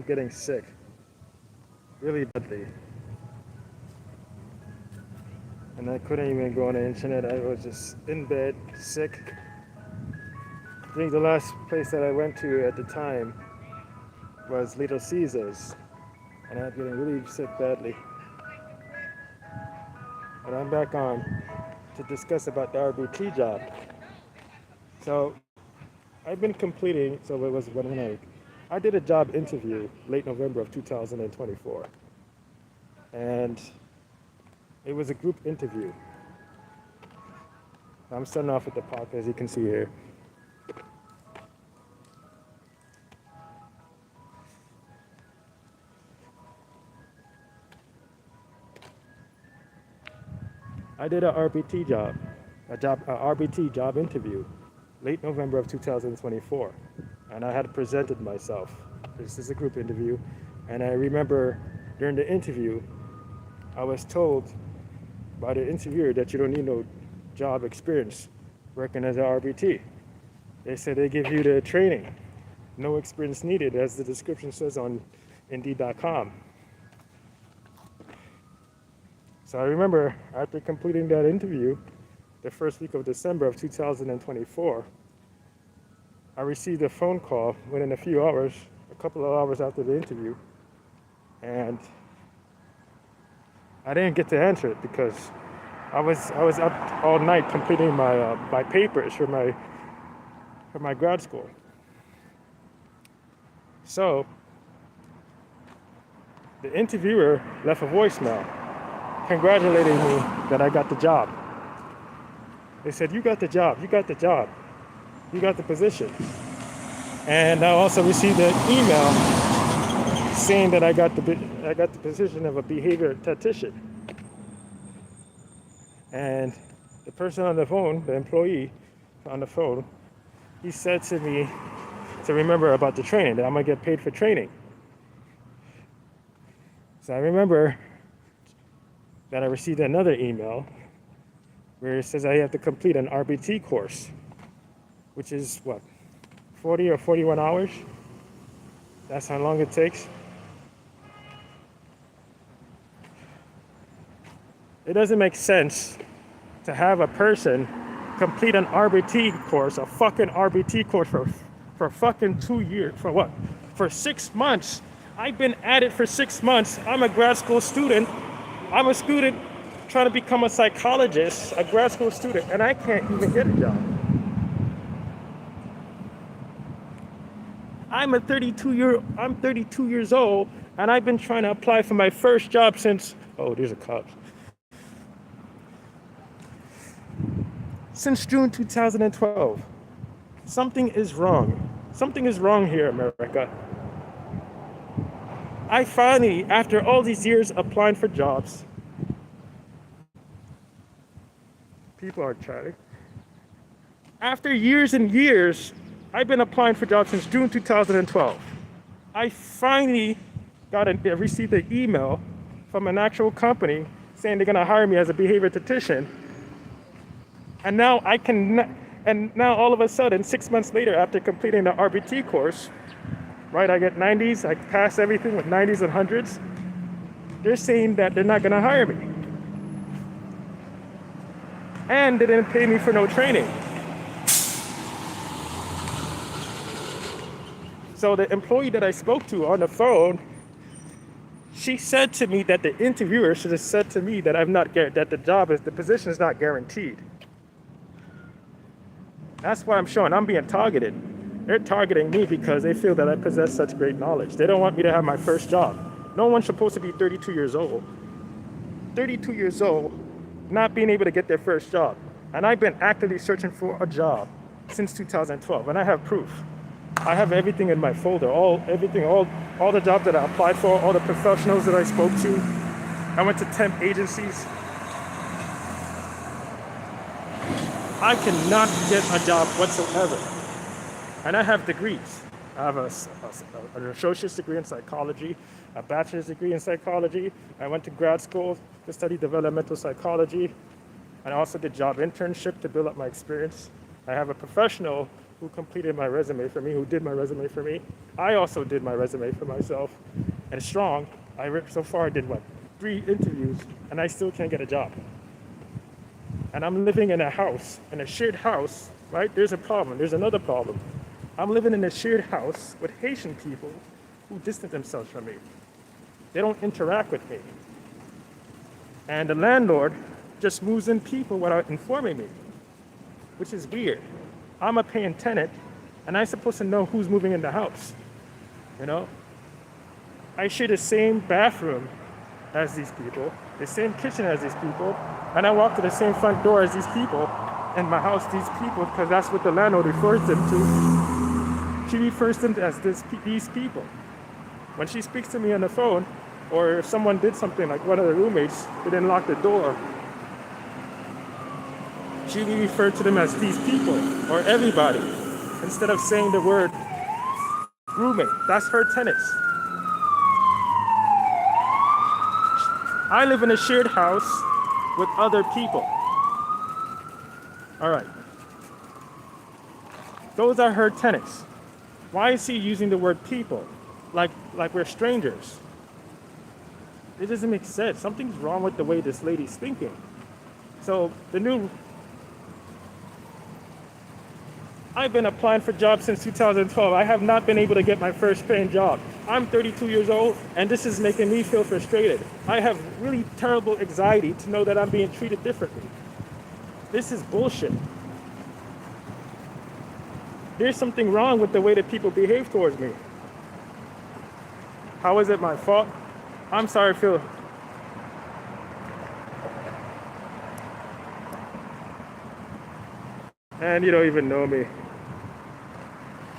getting sick really badly. And I couldn't even go on the internet. I was just in bed, sick. I think the last place that I went to at the time was Little Caesars. And I'm getting really sick badly. And I'm back on to discuss about the RBT job. So I've been completing, so it was when I did a job interview late November of 2024. And it was a group interview. I'm starting off with the park, as you can see here. I did a RBT job, a RBT job interview, late November of 2024, and I had presented myself. This is a group interview, and I remember during the interview, I was told by the interviewer that you don't need no job experience working as an RBT. They said they give you the training, no experience needed, as the description says on Indeed.com. So I remember after completing that interview, the first week of December of 2024, I received a phone call within a few hours, a couple of hours after the interview, and I didn't get to answer it because I was up all night completing my papers for my grad school. So the interviewer left a voicemail congratulating me that I got the job. They said, "You got the job, you got the job, you got the position." And I also received an email saying that I got the position of a behavior tactician. And the person on the phone, the employee on the phone, he said to me to remember about the training, that I'm gonna get paid for training. So I remember that I received another email where it says I have to complete an RBT course, which is what, 40 or 41 hours? That's how long it takes. It doesn't make sense to have a person complete an RBT course, a fucking RBT course for fucking 2 years, for what? For 6 months. I've been at it for 6 months. I'm a grad school student. I'm a student trying to become a psychologist, a grad school student, and I can't even get a job. I'm 32 years old, and I've been trying to apply for my first job since, oh, there's a cop. Since June 2012. Something is wrong. Something is wrong here, America. I finally, after all these years applying for jobs, people are chatting. After years and years, I've been applying for jobs since June 2012. I finally received an email from an actual company saying they're gonna hire me as a behavior tactician. And now now all of a sudden, 6 months later, after completing the RBT course, right, I get 90s, I pass everything with 90s and 100s. They're saying that they're not gonna hire me. And they didn't pay me for no training. So the employee that I spoke to on the phone, she said to me that the interviewer should have said to me that the position is not guaranteed. That's why I'm showing I'm being targeted. They're targeting me because they feel that I possess such great knowledge. They don't want me to have my first job. No one's supposed to be 32 years old. 32 years old, not being able to get their first job. And I've been actively searching for a job since 2012, and I have proof. I have everything in my folder, all the jobs that I applied for, all the professionals that I spoke to. I went to temp agencies. I cannot get a job whatsoever. And I have degrees. I have an associate's degree in psychology, a bachelor's degree in psychology. I went to grad school to study developmental psychology. And I also did job internship to build up my experience. I have a professional who completed my resume for me, who did my resume for me. I also did my resume for myself. And strong, so far I did what? 3 interviews, and I still can't get a job. And I'm living in a house, in a shared house, right? There's a problem. There's another problem. I'm living in a shared house with Haitian people who distance themselves from me. They don't interact with me. And the landlord just moves in people without informing me, which is weird. I'm a paying tenant, and I'm supposed to know who's moving in the house, you know? I share the same bathroom as these people, the same kitchen as these people, and I walk to the same front door as these people in my house, these people, because that's what the landlord refers them to. She refers them as these people. When she speaks to me on the phone, or if someone did something like one of the roommates, they didn't lock the door, she referred to them as these people, or everybody, instead of saying the word roommate. That's her tenants. I live in a shared house with other people. All right. Those are her tenants. Why is he using the word people? Like we're strangers. It doesn't make sense. Something's wrong with the way this lady's thinking. So I've been applying for jobs since 2012. I have not been able to get my first paying job. I'm 32 years old, and this is making me feel frustrated. I have really terrible anxiety to know that I'm being treated differently. This is bullshit. There's something wrong with the way that people behave towards me. How is it my fault? I'm sorry, Phil. And you don't even know me.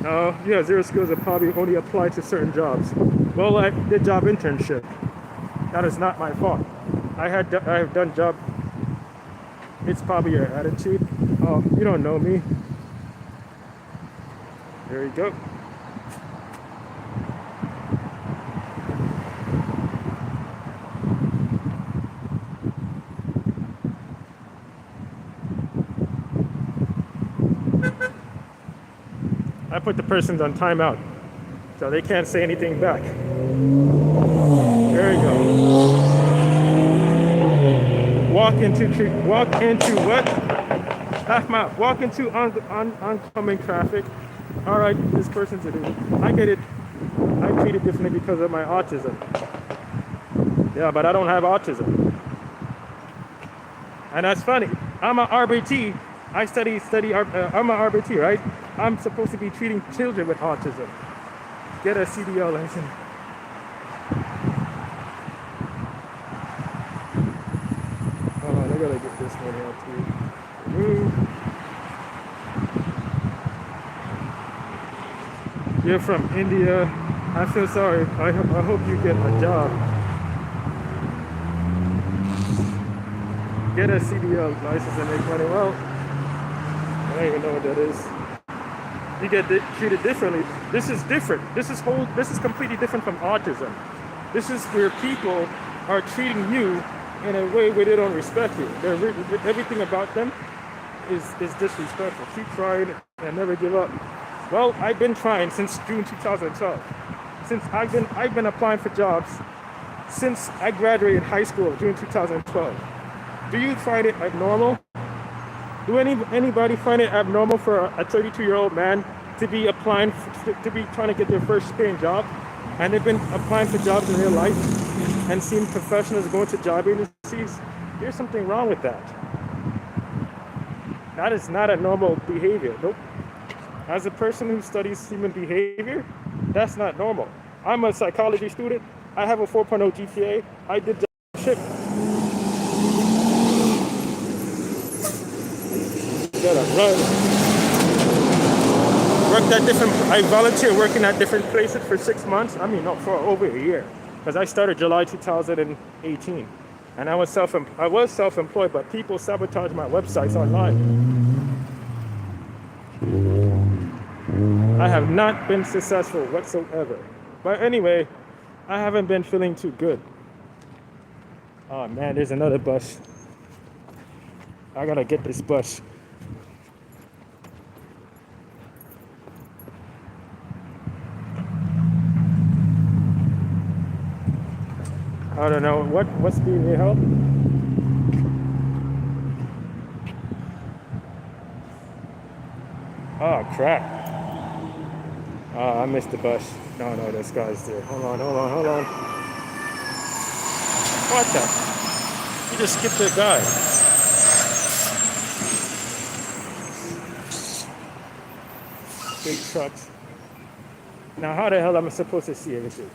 Oh, yeah, zero skills that probably only apply to certain jobs. Well, I did job internship. That is not my fault. I have done job. It's probably your attitude. Oh, you don't know me. There you go. I put the persons on timeout, so they can't say anything back. There you go. Walk into what? Half mile. Walk into oncoming traffic. All right, this person's a dude. I get it. I treat it differently because of my autism. Yeah, but I don't have autism. And that's funny. I'm a RBT. I'm a RBT, right? I'm supposed to be treating children with autism. Get a CDL license. Hold on, I gotta get this one out too. You're from India. I feel sorry. I hope you get a job. Get a CDL license and make money. Well, I don't even know what that is. You get treated differently. This is different. This is completely different from autism. This is where people are treating you in a way where they don't respect you. Everything about them is disrespectful. Keep trying and never give up. Well, I've been trying since June 2012. Since I've been applying for jobs since I graduated high school, June 2012. Do you find it abnormal? Do anybody find it abnormal for a 32-year-old man to be applying to be trying to get their first paying job, and they've been applying for jobs in their life and seeing professionals going to job agencies? There's something wrong with that. That is not a normal behavior. Nope. As a person who studies human behavior, that's not normal. I'm a psychology student. I have a 4.0 GPA. I did shit. Gotta run. I volunteer working at different places for 6 months. For over a year, because I started July 2018, and I was self-employed, but people sabotaged my websites online. I have not been successful whatsoever. But anyway, I haven't been feeling too good. Oh man, there's another bus. I gotta get this bus. I don't know what's being held. Oh crap! Oh, I missed the bus. No, no, this guy's there. Hold on, hold on, hold on. What the? You just skipped the guy. Big trucks. Now, how the hell am I supposed to see everything?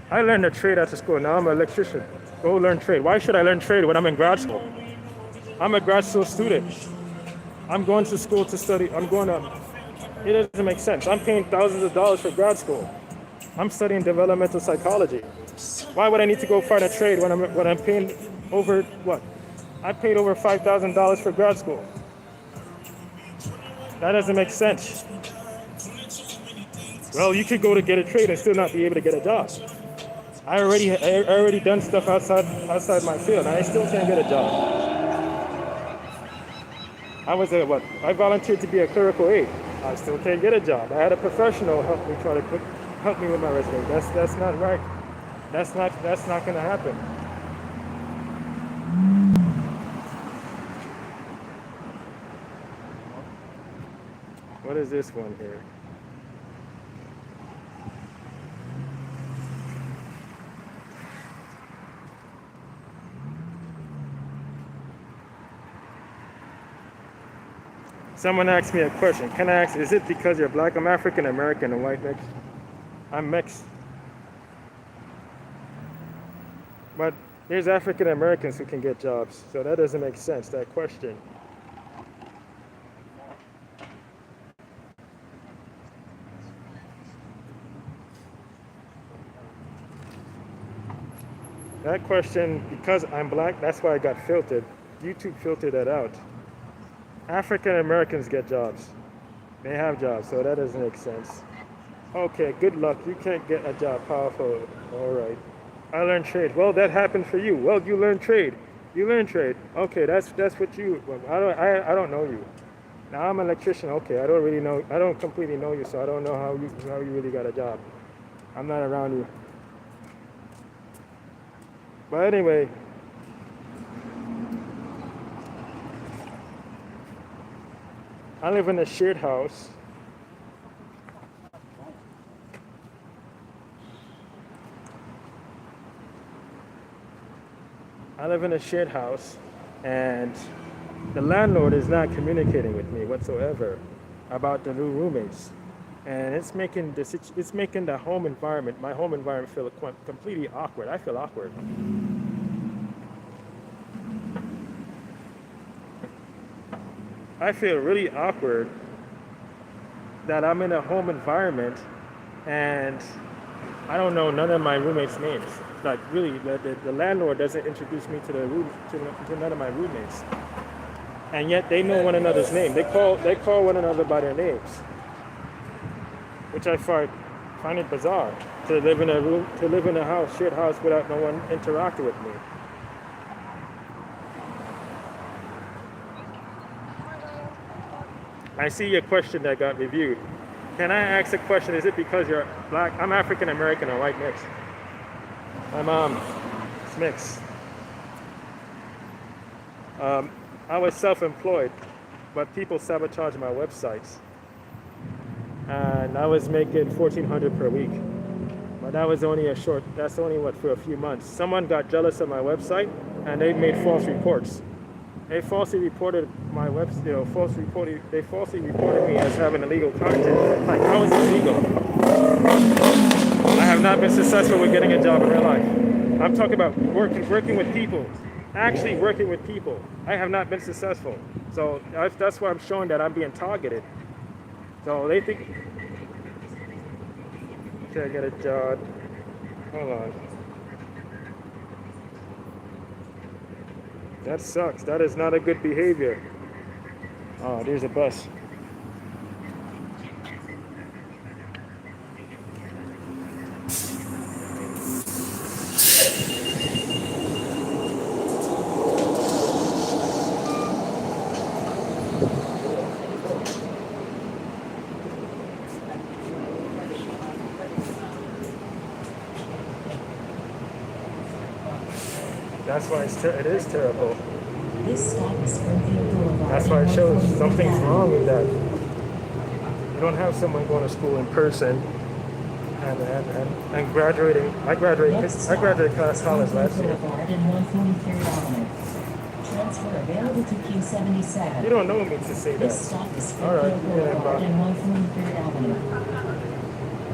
I learned a trade after school. Now I'm an electrician. Go learn trade. Why should I learn trade when I'm in grad school? I'm a grad school student. I'm going to school to study. I'm going to. It doesn't make sense. I'm paying thousands of dollars for grad school. I'm studying developmental psychology. Why would I need to go find a trade when I'm paying over what? I paid over $5,000 for grad school. That doesn't make sense. Well, you could go to get a trade and still not be able to get a job. I already done stuff outside my field, and I still can't get a job. I volunteered to be a clerical aide. I still can't get a job. I had a professional help me with my resume. That's not right. That's not gonna happen. What is this one here? Someone asked me a question. Can I ask, is it because you're black? I'm African American and white mixed. I'm mixed. But there's African Americans who can get jobs, so that doesn't make sense, that question. That question, because I'm black, that's why I got filtered. YouTube filtered that out. African Americans get jobs. They have jobs, so that doesn't make sense. Okay, good luck. You can't get a job. Powerful. All right. I learned trade. Well, that happened for you. Well, you learned trade. You learned trade. Okay, that's what you. Well, I don't know you. Now I'm an electrician. Okay, I don't really know. I don't completely know you, so I don't know how you really got a job. I'm not around you. But anyway. I live in a shared house. I live in a shared house, and the landlord is not communicating with me whatsoever about the new roommates, and it's making the home environment, my home environment, feel completely awkward. I feel awkward. I feel really awkward that I'm in a home environment and I don't know none of my roommates' names. Like really, the landlord doesn't introduce me to to none of my roommates, and yet they know one another's name. They call one another by their names, which I find it bizarre to live in a house, shared house, without no one interacting with me. I see your question that got reviewed. Can I ask a question? Is it because you're black? I'm African American or white mixed. My mom is mixed. I was self-employed, but people sabotaged my websites, and I was making $1,400 per week. But that was only that's only for a few months. Someone got jealous of my website, and they made false reports. They falsely reported my website. They falsely reported me as having illegal content. Like, how is it illegal? I have not been successful with getting a job in real life. I'm talking about working with people, actually working with people. I have not been successful. So that's why I'm showing that I'm being targeted. So they think, can't get a job. Hold on. That sucks. That is not a good behavior. Oh, there's a bus. That's why it is terrible. This stop is Springfield Boulevard. That's why it shows 143 something's Avenue. wrong with that. You don't have someone going to school in person and graduating. I graduated college Springfield last year. Boulevard and 143 Avenue. Transfer available to Q77. You don't know me to say This that. stop is All right, Springfield yeah, Boulevard but and 143 Avenue.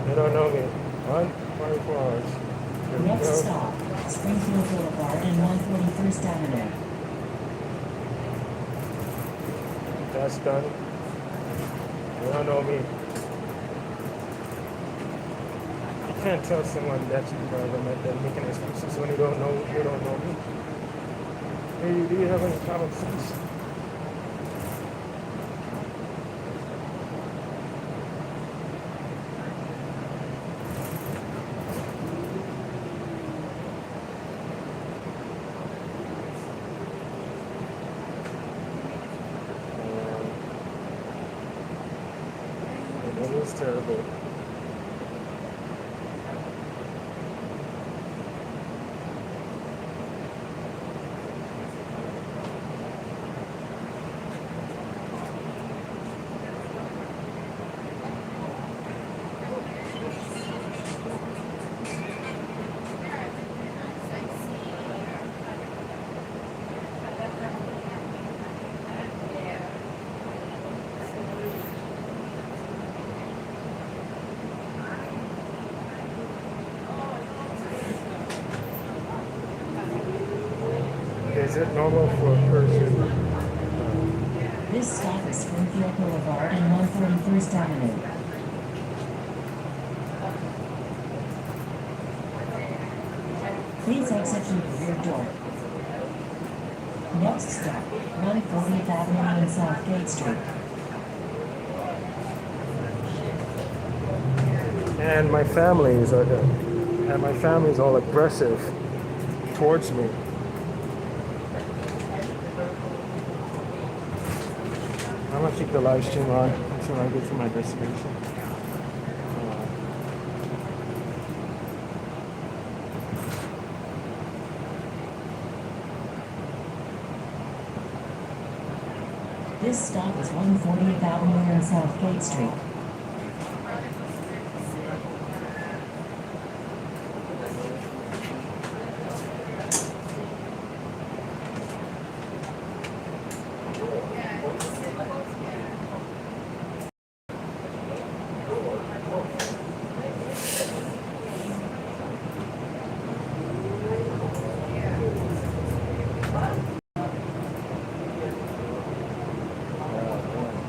you don't know me. 124 hours. Here we Next go. stop, Springfield Boulevard and 141st Avenue. That's done. You don't know me. You can't tell someone that you are they're making excuses when you don't know me. Do you have any common sense? It was terrible. Is it normal for a person? This stop is Springfield Boulevard and 141st Avenue. Please exit through the rear door. Next stop, 140th Avenue and South Gate Street. And my family is all aggressive towards me. I'm gonna keep the live stream on until I get to my destination. This stop is 140th Avenue and South Gate Street.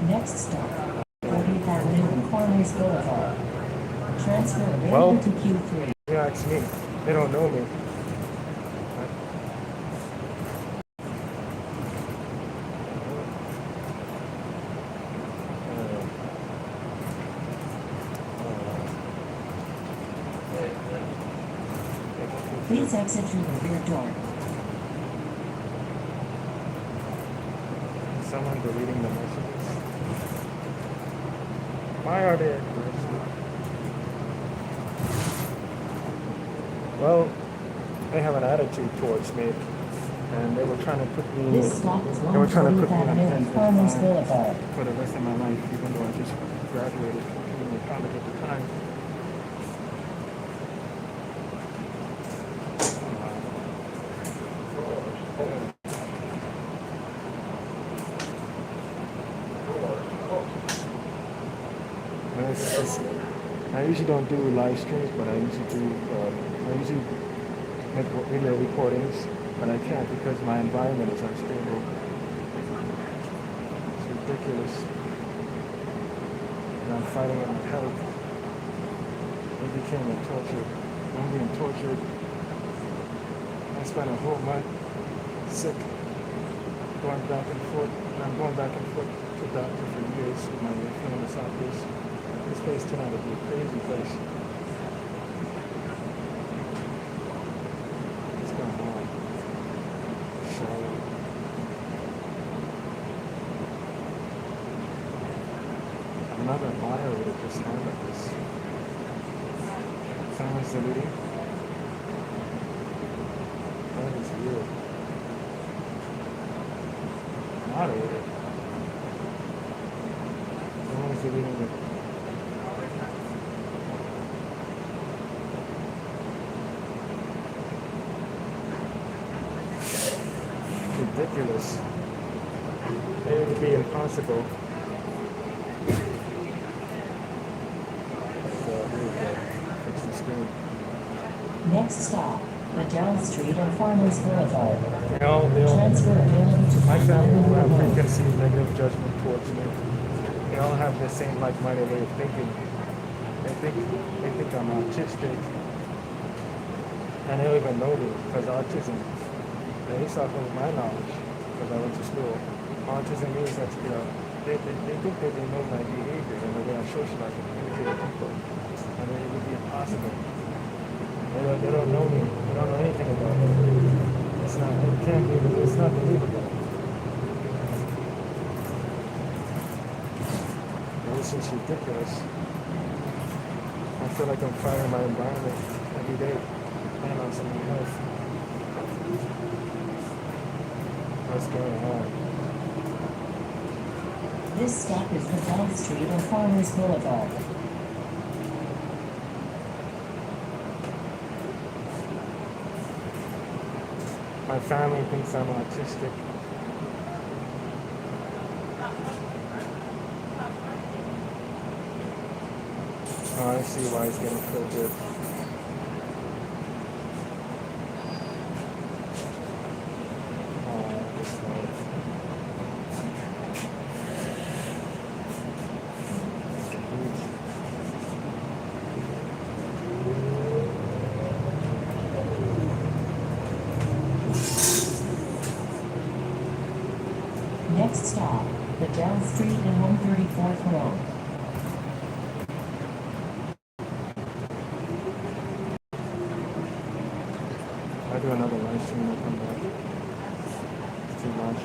Next stop, 40th Avenue and Farmers Boulevard. Transfer available to Q3. You ask me, they don't know me. Please exit through the rear door. Someone deleting the messages. Why are they aggressive? Well, they have an attitude towards me, and they were trying to put me. This stop is They were trying to put 140th me in Avenue a and pen Farmers Boulevard. for the rest of my life, even though I just graduated from community college at the time. And I usually don't do live streams, but I usually make video recordings, but I can't because my environment is unstable. It's ridiculous. And I'm fighting with my health. It became a torture. I'm being tortured. I spent a whole month sick, going back and forth. And I'm going back and forth to the doctor for years with my famous office. This place turned out to be a crazy place. What's going on? Charlotte. Another moderator just handled this. Someone's deleting. That is weird. Moderated. Someone's deleting it. Ridiculous. It would be impossible. So here we go. Fix the screen. Next stop, Liddell Street and Farmers Boulevard. Transfer available to My family will have Farmers preconceived negative judgment towards me. They all have the same like-minded way of thinking. They think I'm autistic. And they don't even know me because autism, based off of my knowledge, because I went to school, autism means that, they think that they know my behavior and the way I socialize and communicate with people. And it would be impossible. They don't know me. They don't know anything about me. It's not believable. This is ridiculous. I feel like I'm fighting my environment every day. And on something else. What's going on? This stop is Liddell Street and Farmers Boulevard. My family thinks I'm autistic. Oh, I see why it's getting filtered. Oh, this way. Next stop, Liddell Street and 134th Road. I do another live stream, I'll come back. It's too much.